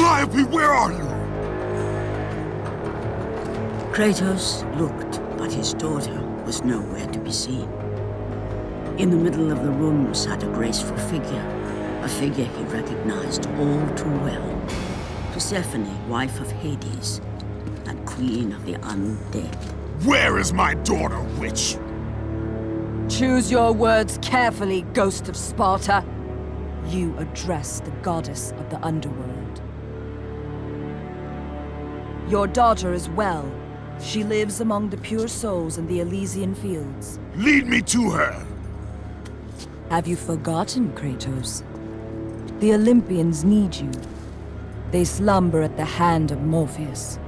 Calliope, where are you? Kratos looked, but his daughter was nowhere to be seen. In the middle of the room sat a graceful figure, a figure he recognized all too well. Persephone, wife of Hades, and queen of the undead. Where is my daughter, witch? Choose your words carefully, Ghost of Sparta. You address the goddess of the underworld. Your daughter is well. She lives among the pure souls in the Elysian fields. Lead me to her! Have you forgotten, Kratos? The Olympians need you. They slumber at the hand of Morpheus.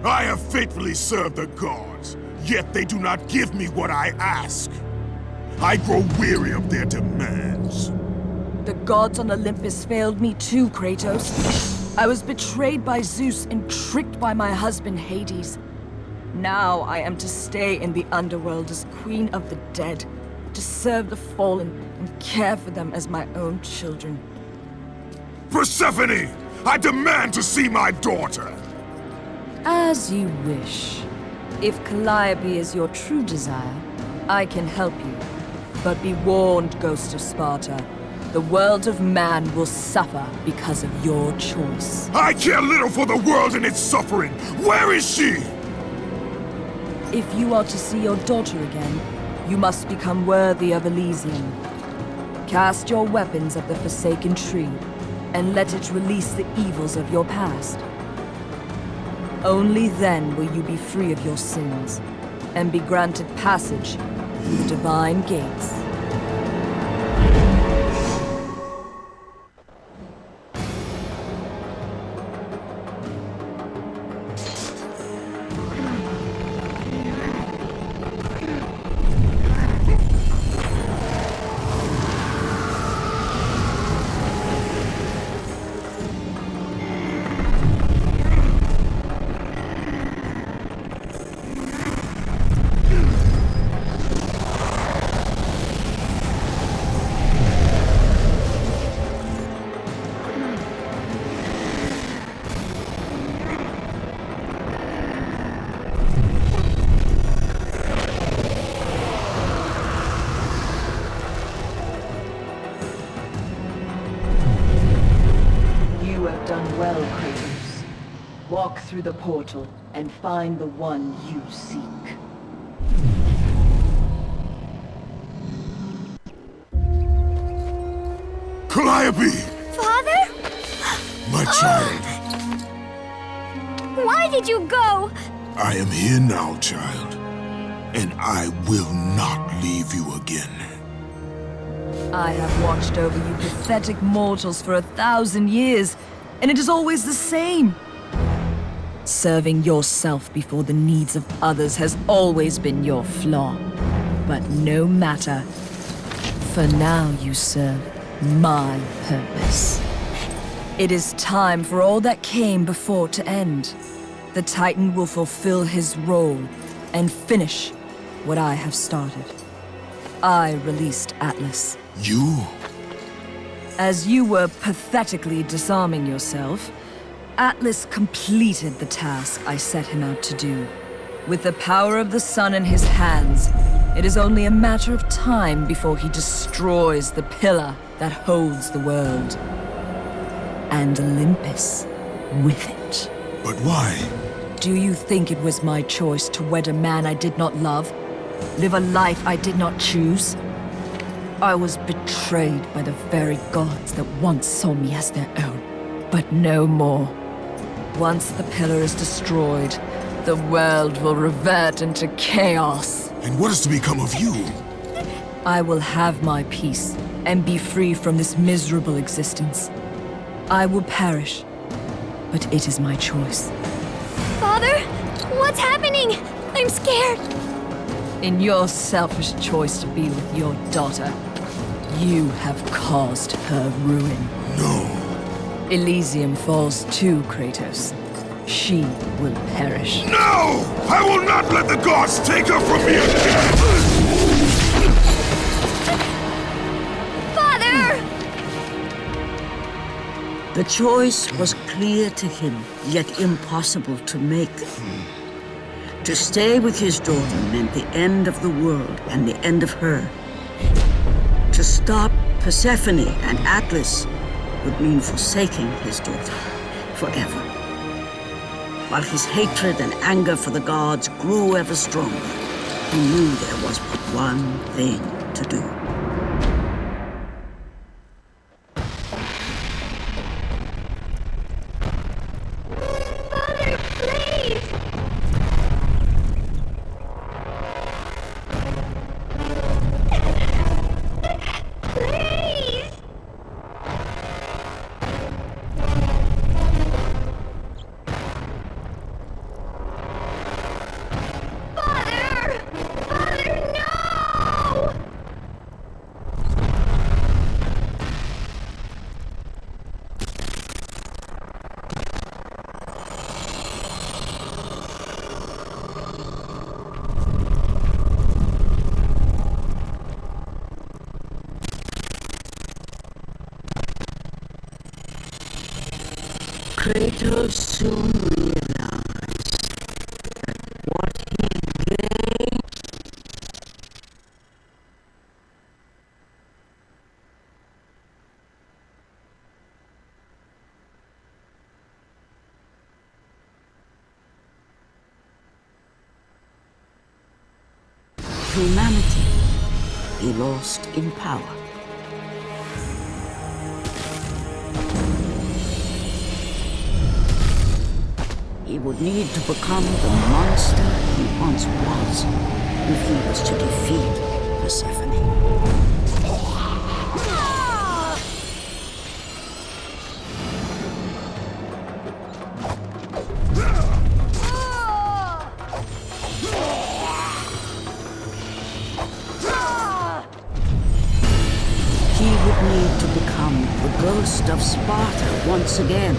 I have faithfully served the gods, yet they do not give me what I ask. I grow weary of their demands. The gods on Olympus failed me too, Kratos. I was betrayed by Zeus and tricked by my husband Hades. Now I am to stay in the underworld as Queen of the Dead, to serve the fallen and care for them as my own children. Persephone! I demand to see my daughter! As you wish. If Calliope is your true desire, I can help you. But be warned, Ghost of Sparta. The world of man will suffer because of your choice. I care little for the world and its suffering! Where is she? If you are to see your daughter again, you must become worthy of Elysium. Cast your weapons at the Forsaken Tree, and let it release the evils of your past. Only then will you be free of your sins, and be granted passage through divine gates. Done well, Kratos. Walk through the portal and find the one you seek. Calliope! Father? My child. Why did you go? I am here now, child. And I will not leave you again. I have watched over you pathetic mortals for 1,000 years, and it is always the same. Serving yourself before the needs of others has always been your flaw. But no matter. For now you serve my purpose. It is time for all that came before to end. The Titan will fulfill his role and finish what I have started. I released Atlas. You? As you were pathetically disarming yourself, Atlas completed the task I set him out to do. With the power of the sun in his hands, it is only a matter of time before he destroys the pillar that holds the world. And Olympus with it. But why? Do you think it was my choice to wed a man I did not love? Live a life I did not choose? I was betrayed by the very gods that once saw me as their own, but no more. Once the pillar is destroyed, the world will revert into chaos. And what is to become of you? I will have my peace and be free from this miserable existence. I will perish, but it is my choice. Father? What's happening? I'm scared. In your selfish choice to be with your daughter, you have caused her ruin. No. Elysium falls too, Kratos. She will perish. No! I will not let the gods take her from me again! Father! The choice was clear to him, yet impossible to make. To stay with his daughter meant the end of the world and the end of her. To stop Persephone and Atlas would mean forsaking his daughter forever. While his hatred and anger for the gods grew ever stronger, he knew there was but one thing to do. Father, please! Please! Father! Father, no! Kratos soon realized that what he gained humanity he lost in power. He would need to become the monster he once was if he was to defeat Persephone. He would need to become the ghost of Sparta once again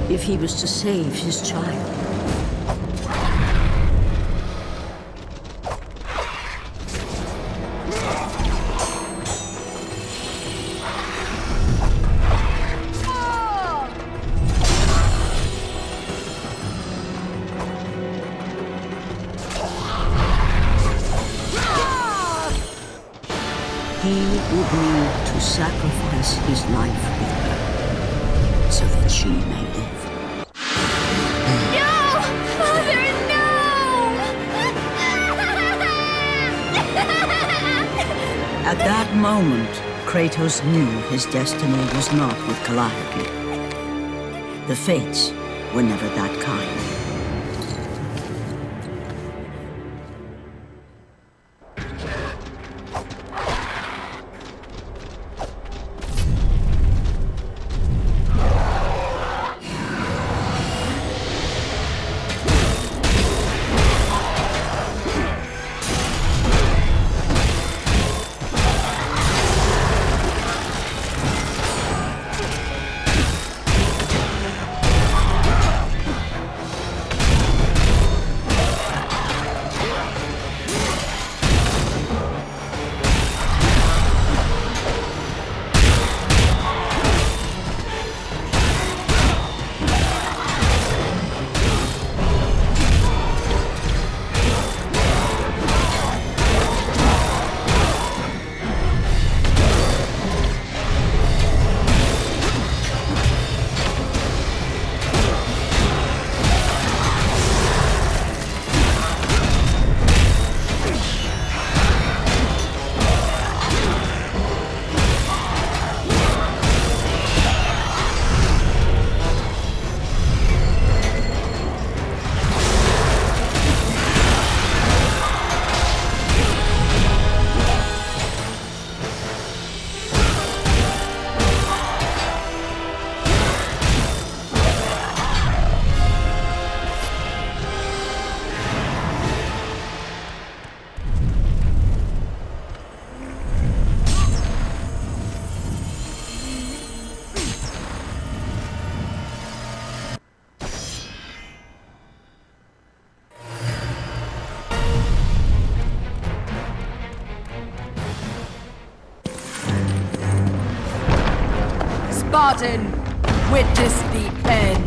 if he was to save his child. He would need to sacrifice his life with her so that she may live. No! Father, no! At that moment, Kratos knew his destiny was not with Calliope. The fates were never that kind. Spartan! Witness the end.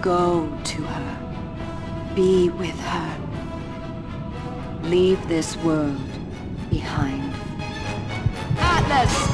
Go to her. Be with her. Leave this world behind. Atlas!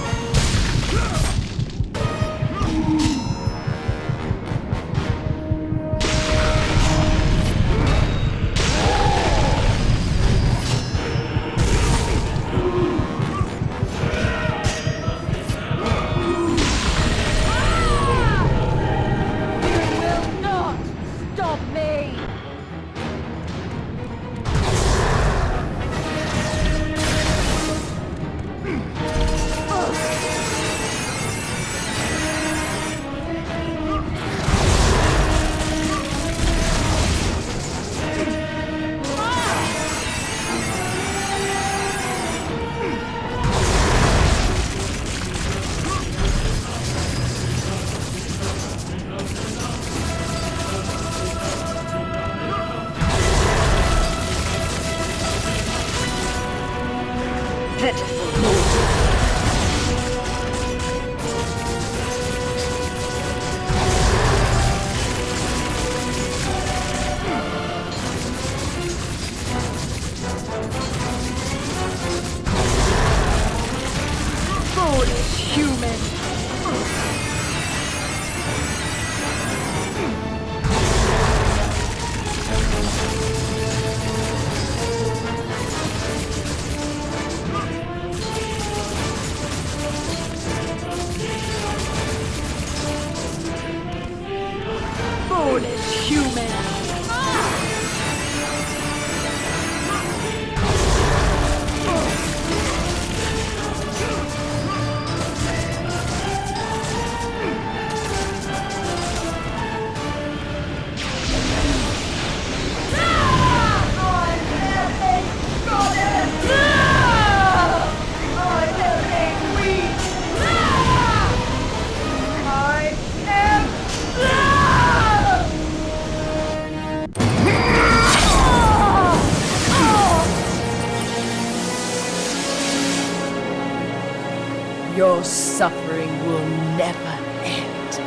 Your suffering will never end,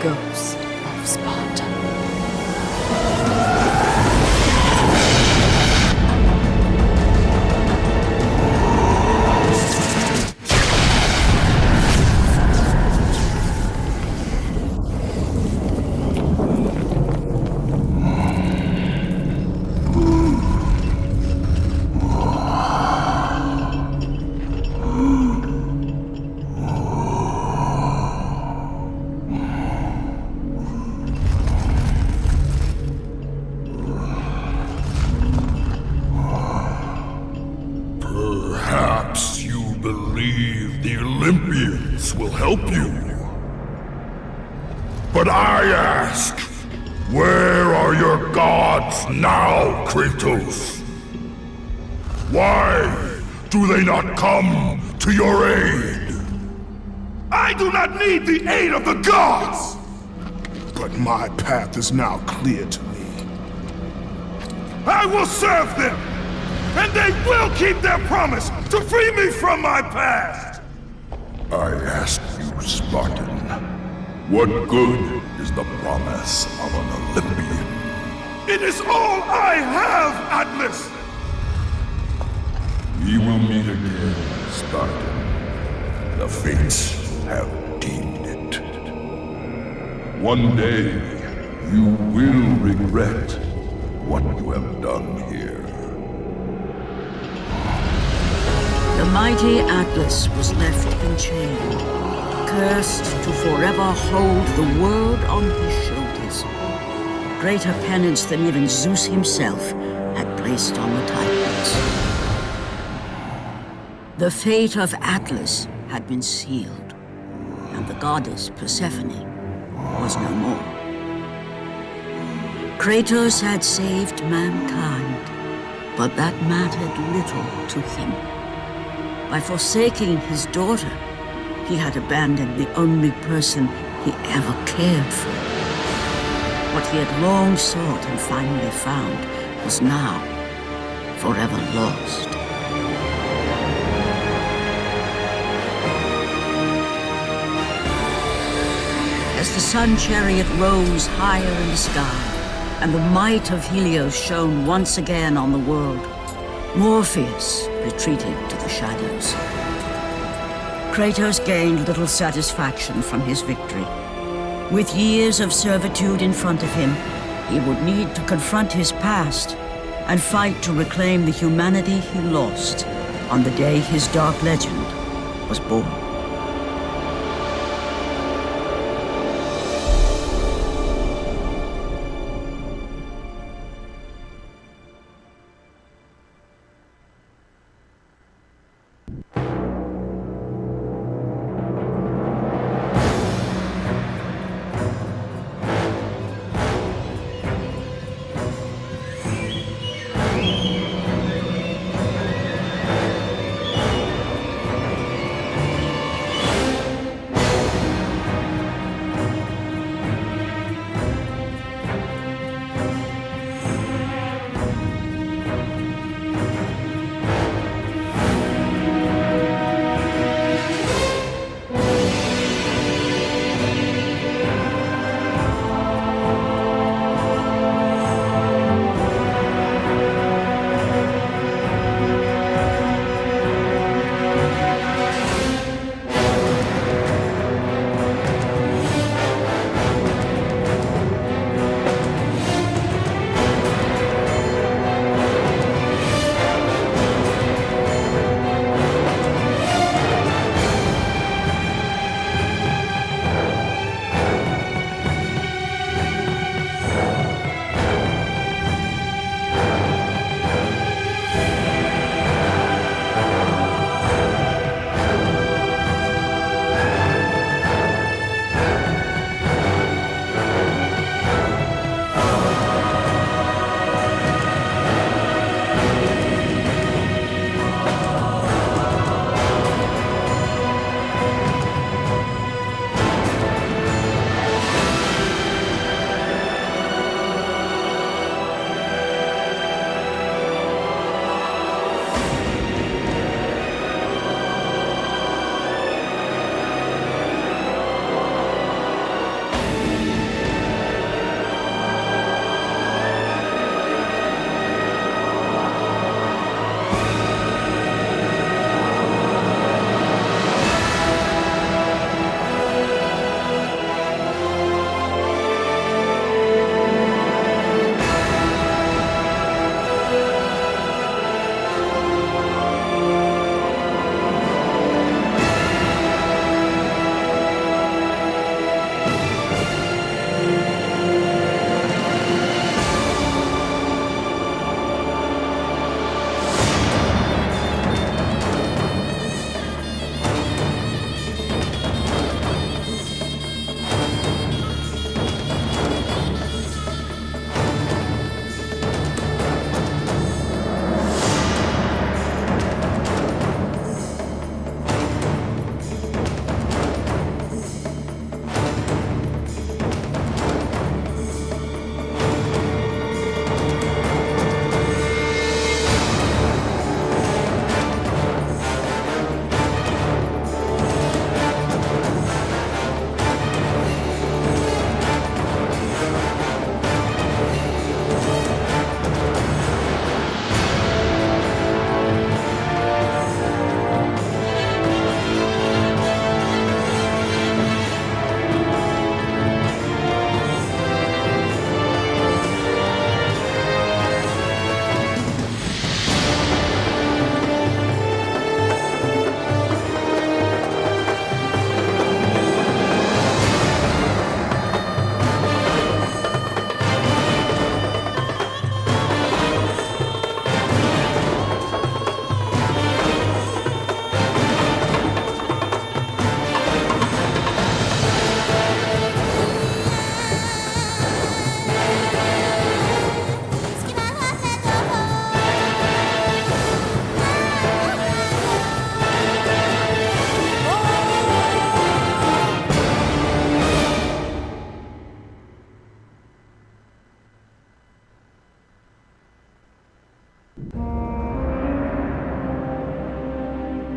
Ghost of Sparta. Perhaps you believe the Olympians will help you. But I ask, where are your gods now, Kratos? Why do they not come to your aid? I do not need the aid of the gods! But my path is now clear to me. I will serve them! and they will keep their promise to free me from my past! I ask you, Spartan, what good is the promise of an Olympian? It is all I have, Atlas! We will meet again, Spartan. The fates have deemed it. One day, you will regret what you have done here. The mighty Atlas was left enchained, cursed to forever hold the world on his shoulders. Greater penance than even Zeus himself had placed on the Titans. The fate of Atlas had been sealed, and the goddess Persephone was no more. Kratos had saved mankind, but that mattered little to him. By forsaking his daughter, he had abandoned the only person he ever cared for. What he had long sought and finally found was now forever lost. As the sun chariot rose higher in the sky, and the might of Helios shone once again on the world, Morpheus retreated to the shadows. Kratos gained little satisfaction from his victory. With years of servitude in front of him, he would need to confront his past and fight to reclaim the humanity he lost on the day his dark legend was born.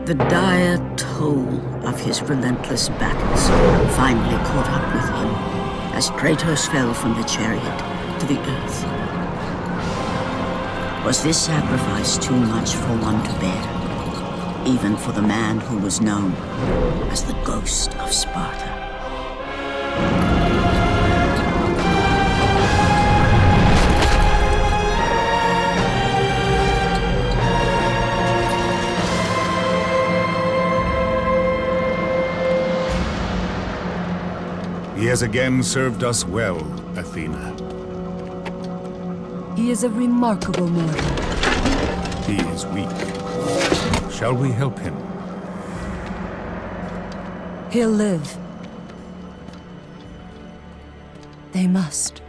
The dire toll of his relentless battles finally caught up with him as Kratos fell from the chariot to the earth. Was this sacrifice too much for one to bear, even for the man who was known as the Ghost of Sparta? He has again served us well, Athena. He is a remarkable mortal. He is weak. Shall we help him? He'll live. They must.